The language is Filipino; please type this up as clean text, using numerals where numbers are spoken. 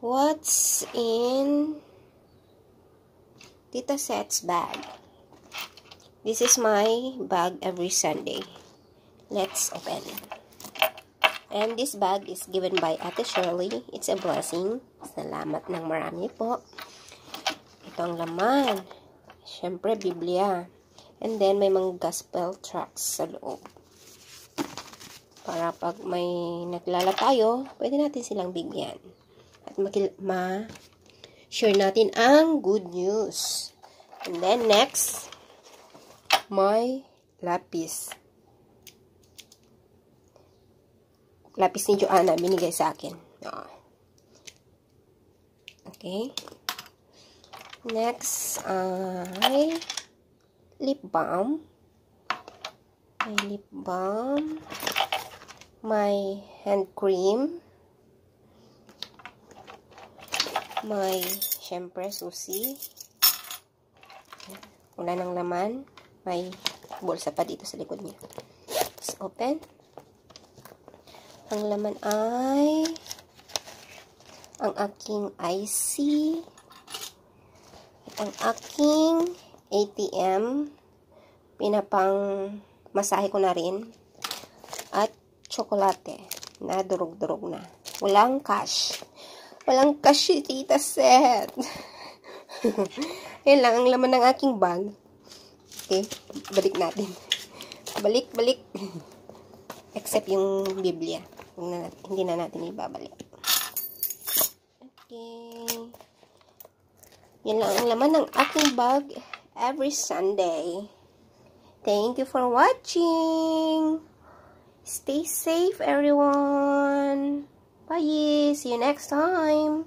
What's in Tita Set's bag? This is my bag every Sunday. Let's open. And this bag is given by Ate Shirley. It's a blessing. Salamat ng marami po. Ito ang laman. Siyempre, Biblia. And then, may mga gospel tracts sa loob. Para pag may naglala tayo, pwede natin silang bigyan. At ma-share natin ang good news. And then, next, may lapis. Lapis ni Joanna, binigay sa akin. Okay. Next, ay lip balm. May lip balm. May hand cream. May, syempre, susi. Wala ng laman. May bulsa pa dito sa likod niya. Let's open. Ang laman ay ang aking IC. Ang aking ATM. Pinapang masahe ko na rin. At tsokolate na durog-durog na. Walang cash. Walang cash si Tita Set. Yan lang ang laman ng aking bag. Okay, balik natin. Balik. Except yung Biblia. Hindi na natin ibabalik. Okay. Yan lang ang laman ng aking bag every Sunday. Thank you for watching. Stay safe, everyone. Bye. See you next time.